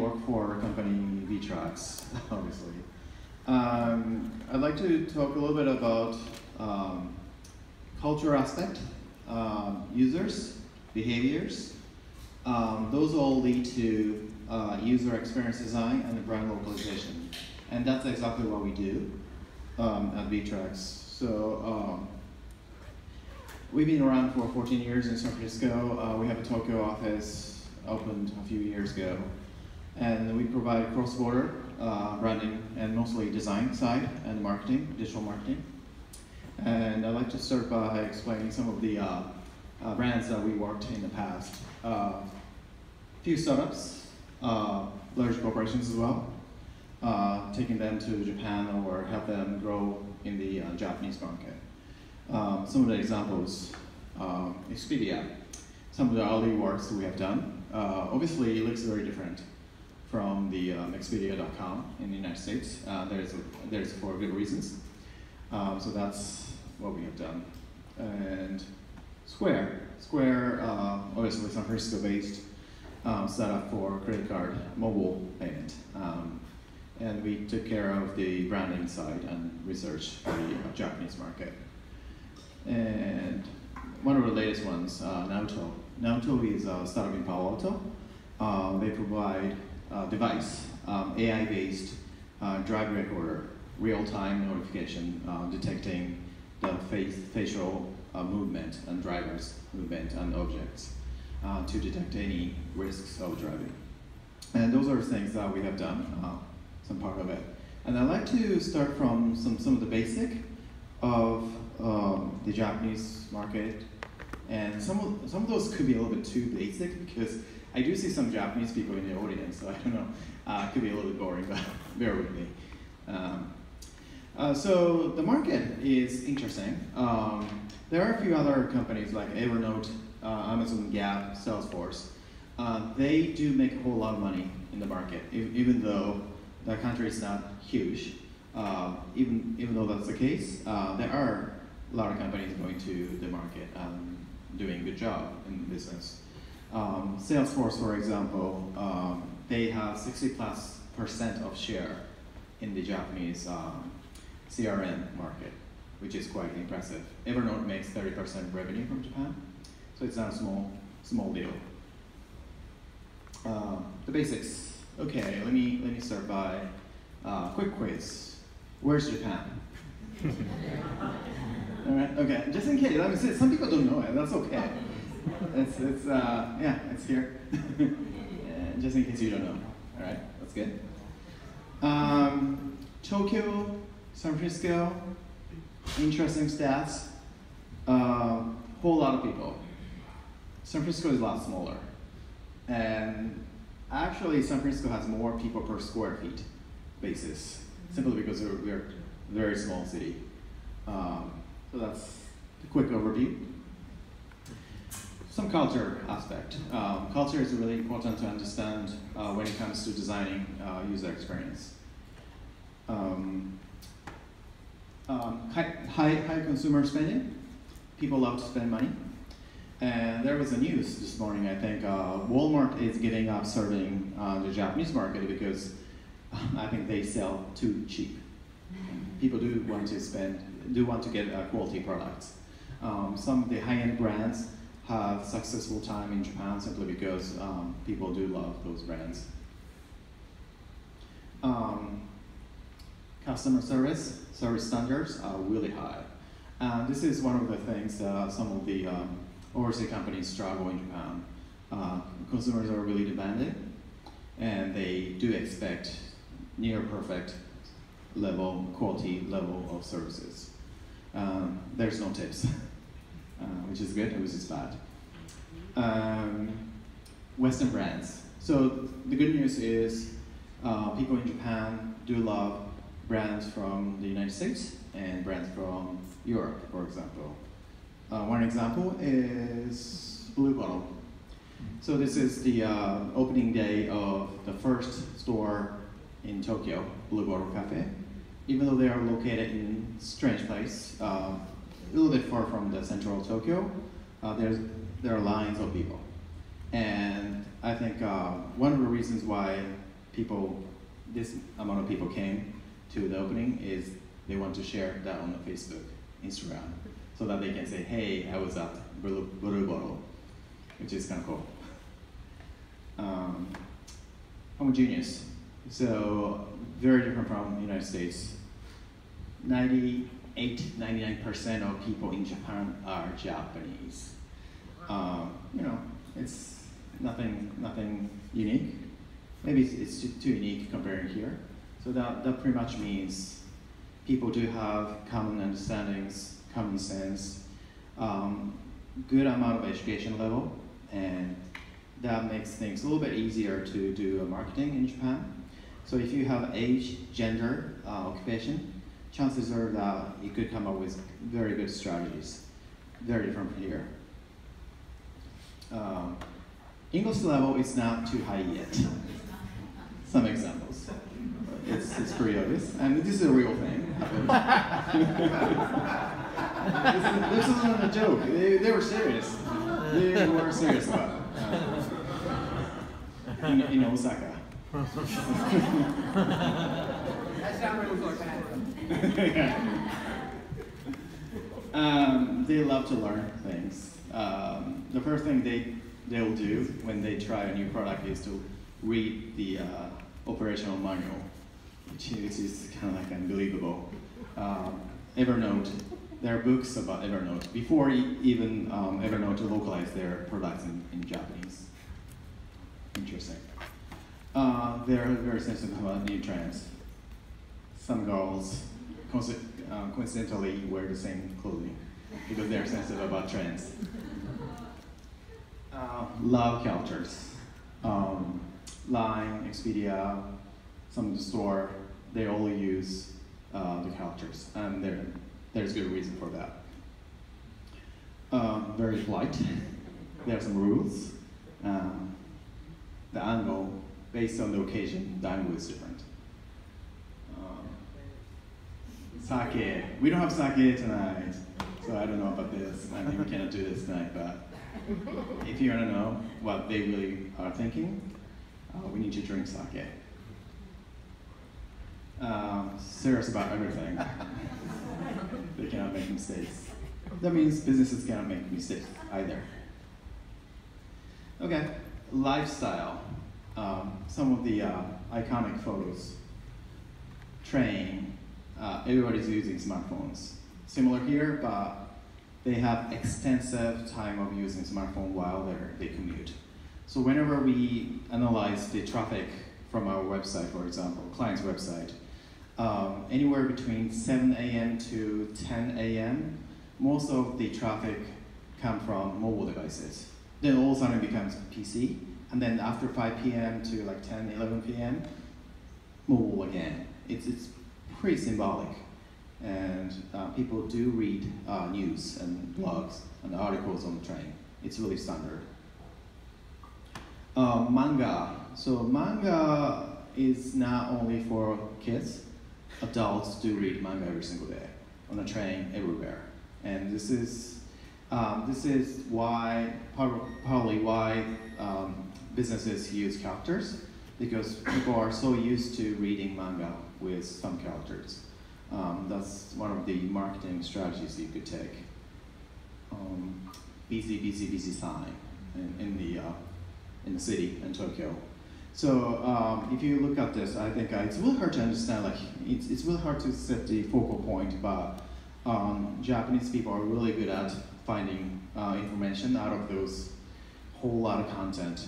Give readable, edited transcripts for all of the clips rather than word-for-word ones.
work for a company, btrax, obviously. I'd like to talk a little bit about culture aspect, users, behaviors. Those all lead to user experience design and brand localization. And that's exactly what we do at btrax. So we've been around for 14 years in San Francisco. We have a Tokyo office opened a few years ago. And we provide cross-border branding and mostly design side and marketing, digital marketing. And I'd like to start by explaining some of the brands that we worked in the past. Few startups, large corporations as well, taking them to Japan or help them grow in the Japanese market. Some of the examples, Expedia, some of the early works we have done. Obviously, it looks very different from the Expedia.com in the United States. There's for good reasons. So that's what we have done. And Square, obviously San Francisco-based, set up for credit card mobile payment. And we took care of the branding side and research for the Japanese market. And one of the latest ones, Naoto. Naoto is a startup in Palo Alto. They provide a device, AI-based drive recorder, real-time notification detecting the facial movement and driver's movement and objects to detect any risks of driving. And those are things that we have done, some part of it. And I'd like to start from some of the basic of the Japanese market. And some of those could be a little bit too basic because I do see some Japanese people in the audience, so I don't know, it could be a little bit boring, but bear with me. So the market is interesting. There are a few other companies like Evernote, Amazon, Gap, Salesforce. They do make a whole lot of money in the market, even though the country is not huge. Even though that's the case, there are a lot of companies going to the market doing a good job in the business. Salesforce, for example, they have 60+% of share in the Japanese CRM market, which is quite impressive. Evernote makes 30% revenue from Japan, so it's not a small deal. The basics. Okay, let me start by quick quiz. Where's Japan? All right. Okay. Just in case, some people don't know it. That's okay. It's here. Just in case you don't know. All right. That's good. Tokyo, San Francisco. Interesting stats. Whole lot of people. San Francisco is a lot smaller, and actually San Francisco has more people per square feet basis, simply because we're a very small city. So that's a quick overview. Some culture aspect. Culture is really important to understand when it comes to designing user experience. High consumer spending. People love to spend money. And there was a news this morning, I think, Walmart is giving up serving the Japanese market because I think they sell too cheap. People do want to get quality products. Some of the high-end brands have successful time in Japan simply because people do love those brands. Customer service standards are really high. And this is one of the things some of the overseas companies struggle in Japan. Consumers are really demanding, and they do expect near perfect quality level of services. There's no tips, which is good, which is bad. Western brands. So the good news is people in Japan do love brands from the United States and brands from Europe, for example. One example is Blue Bottle. So this is the opening day of the first store in Tokyo, Blue Bottle Cafe. Even though they are located in a strange place, a little bit far from the central Tokyo, there are lines of people. And I think one of the reasons why this amount of people came to the opening is they want to share that on the Facebook, Instagram, so that they can say, hey, I was at Blue Bottle, which is kind of cool. Homogeneous. So very different from the United States. 99% of people in Japan are Japanese. It's nothing unique. Maybe it's too unique comparing here. So that pretty much means people do have common understandings, common sense, good amount of education level, and that makes things a little bit easier to do marketing in Japan. So if you have age, gender, occupation, chances are that you could come up with very good strategies, very different from here. English level is not too high yet. Some examples. It's pretty obvious, and this is a real thing. This isn't a joke. They were serious. They were serious about it. In Osaka. They love to learn things. The first thing they'll do when they try a new product is to read the operational manual, which is kind of like unbelievable. Evernote, there are books about Evernote before even Evernote localized their products in Japanese. Interesting. They're very sensitive about new trends. Some girls coincidentally wear the same clothing because they're sensitive about trends. Love characters. Line, Expedia, some of the store, they all use the characters, and there's good reason for that. Very polite. There are some rules. The angle, based on the occasion, the angle is different. Sake. We don't have sake tonight, so I don't know about this. I mean, we cannot do this tonight, but if you want to know what they really are thinking, we need to drink sake. Serious about everything. They cannot make mistakes. That means businesses cannot make mistakes either. Okay, lifestyle. Some of the iconic photos. Train. Everybody's using smartphones. Similar here, but they have extensive time of using smartphone while they commute. So whenever we analyze the traffic from our website, for example, client's website, anywhere between 7 a.m. to 10 a.m., most of the traffic come from mobile devices. Then all of a sudden it becomes PC, and then after 5 p.m. to like 10, 11 p.m., mobile again. It's pretty symbolic, and people do read news and blogs and articles on the train. It's really standard. Manga. So manga is not only for kids. Adults do read manga every single day on the train, everywhere. And this is why probably why businesses use characters, because people are so used to reading manga with some characters. That's one of the marketing strategies you could take. Busy sign in the city in Tokyo. So if you look at this, I think it's really hard to understand. Like it's really hard to set the focal point, but Japanese people are really good at finding information out of those whole lot of content.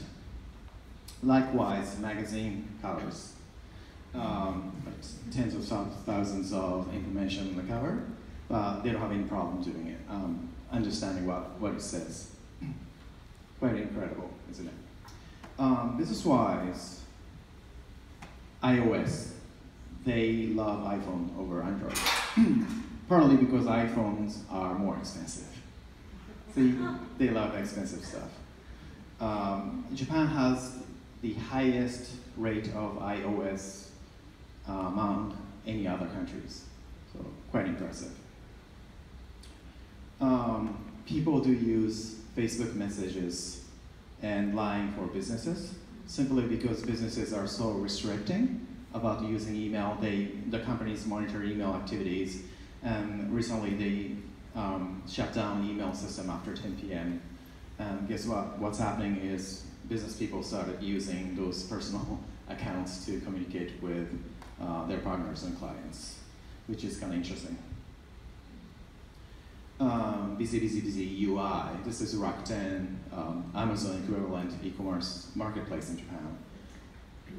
Likewise, magazine covers. Tens of thousands of information on the cover, but they don't have any problem doing it, understanding what it says. Quite incredible, isn't it? Business-wise, iOS, they love iPhone over Android. Partly because iPhones are more expensive. See, they love expensive stuff. Japan has the highest rate of iOS among any other countries, so quite impressive. People do use Facebook messages and LINE for businesses, simply because businesses are so restricting about using email. The companies monitor email activities, and recently they shut down the email system after 10 p.m. And guess what? What's happening is business people started using those personal accounts to communicate with their partners and clients, which is kind of interesting. Busy UI. This is Rakuten, Amazon equivalent e-commerce marketplace in Japan.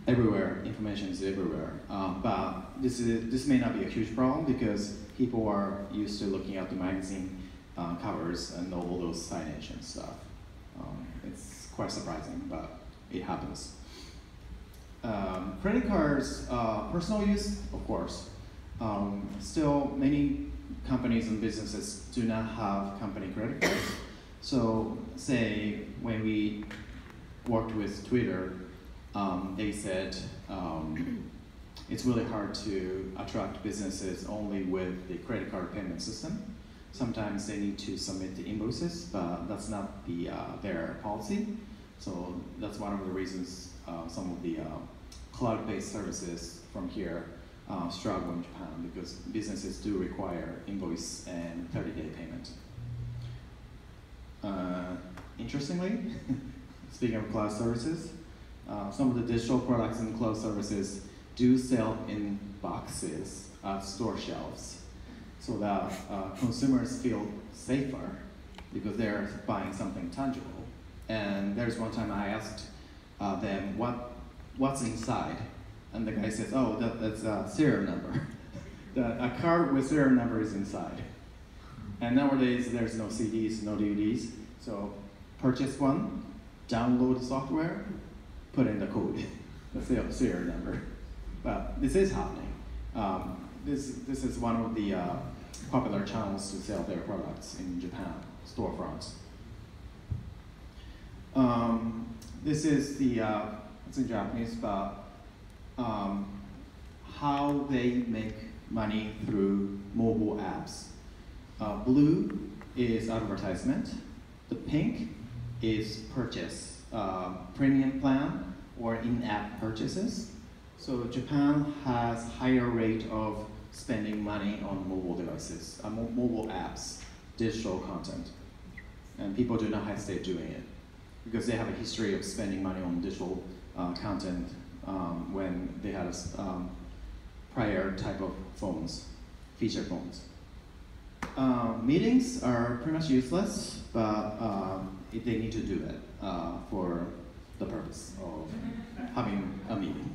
Everywhere, information is everywhere. But this may not be a huge problem because people are used to looking at the magazine covers and all those signage and stuff. It's quite surprising, but it happens. Credit cards, personal use, of course. Still, many companies and businesses do not have company credit cards. So, say when we worked with Twitter, they said it's really hard to attract businesses only with the credit card payment system. Sometimes they need to submit the invoices, but that's not their policy. So that's one of the reasons some of the cloud-based services from here struggle in Japan, because businesses do require invoice and 30-day payment. Interestingly, speaking of cloud services, some of the digital products and cloud services do sell in boxes at store shelves, so that consumers feel safer because they're buying something tangible. And there's one time I asked them what's inside, and the guy says, "Oh, that's a serial number. A card with serial number is inside." And nowadays there's no CDs, no DVDs, so purchase one, download the software, put in the code, the serial number. But this is happening. This is one of the popular channels to sell their products in Japan, storefronts. This is it's in Japanese, but how they make money through mobile apps. Blue is advertisement. The pink is purchase, premium plan or in-app purchases. So Japan has higher rate of spending money on mobile devices, mobile apps, digital content. And people do not hesitate doing it because they have a history of spending money on digital content when they had a prior type of phones, feature phones. Meetings are pretty much useless, but they need to do it for the purpose of having a meeting.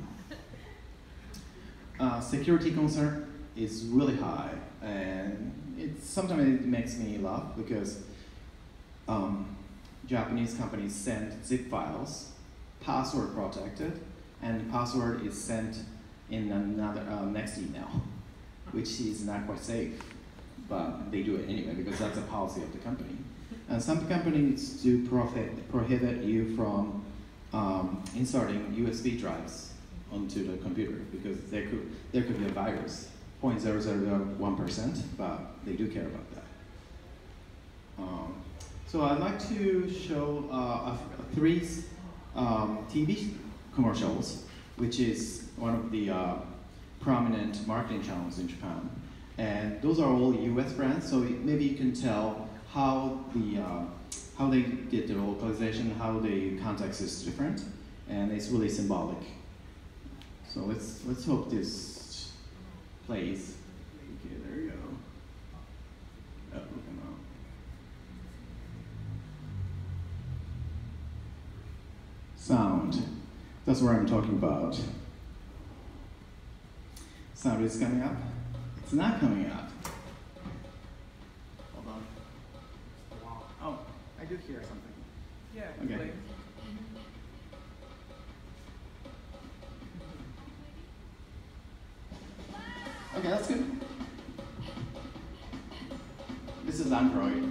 Security concern is really high, and sometimes it makes me laugh because Japanese companies send zip files, password protected, and the password is sent in another next email, which is not quite safe, but they do it anyway because that's a policy of the company. And some companies do prohibit you from inserting USB drives onto the computer because there could be a virus, 0.001%, but they do care about that. So I'd like to show 3 TV commercials, which is one of the prominent marketing channels in Japan. And those are all US brands, so maybe you can tell how they did the localization, how the context is different, and it's really symbolic. So let's hope this plays. Okay, there you go. Oh, come on. Sound. That's what I'm talking about. Sound is coming up. It's not coming up. Hold on. Oh, I do hear something. Yeah. Okay. Like, Okay, that's good. This is Android.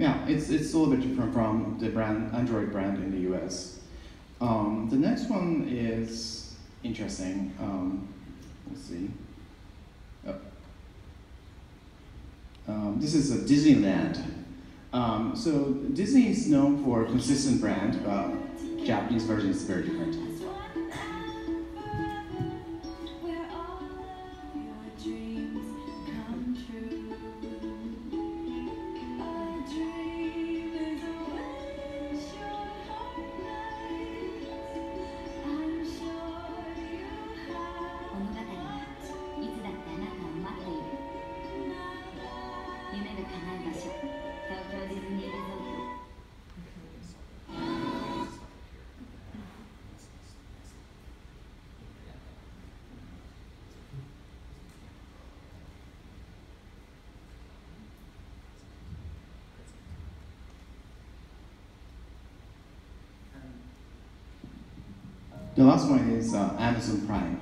yeah, it's a little bit different from the Android brand in the US. The next one is interesting. Let's see. This is a Disneyland. So Disney is known for a consistent brand, but Japanese version is very different. The last one is Amazon Prime.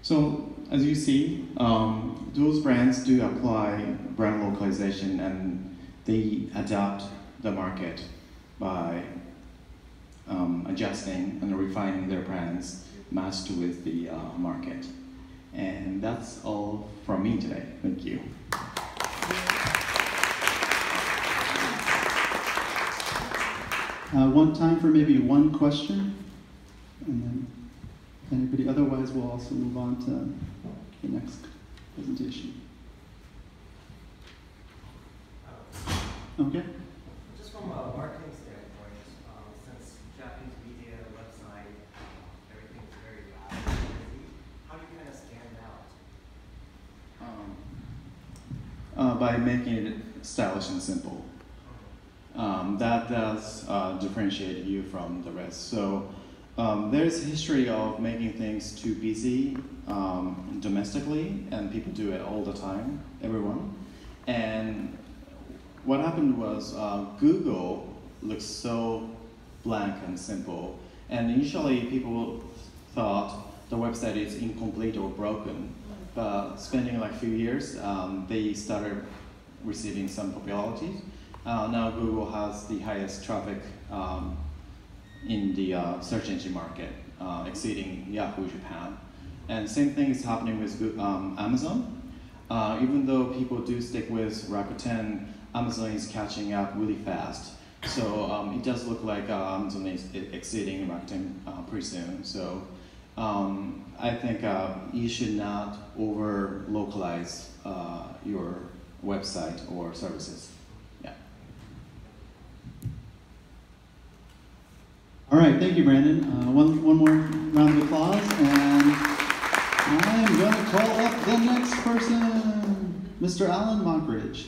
So as you see, those brands do apply brand localization and they adapt the market by adjusting and refining their brands matched with the market. And that's all from me today. Thank you. One time for maybe one question, and then anybody. Otherwise, we'll also move on to the next presentation. Okay. Just from a marketing standpoint, since Japanese media website, everything's very loud and busy, how do you kind of stand out? By making it stylish and simple. That does differentiate you from the rest. So there's a history of making things too busy domestically, and people do it all the time, everyone. And what happened was Google looks so blank and simple. And initially people thought the website is incomplete or broken. But spending like a few years, they started receiving some popularity. Now Google has the highest traffic in the search engine market, exceeding Yahoo Japan. And same thing is happening with Amazon. Even though people do stick with Rakuten, Amazon is catching up really fast. So it does look like Amazon is exceeding Rakuten pretty soon. So I think you should not over-localize your website or services. Yeah. All right, thank you, Brandon. One more round of applause, and I'm going to call up the next person, Mr. Alan Mockridge.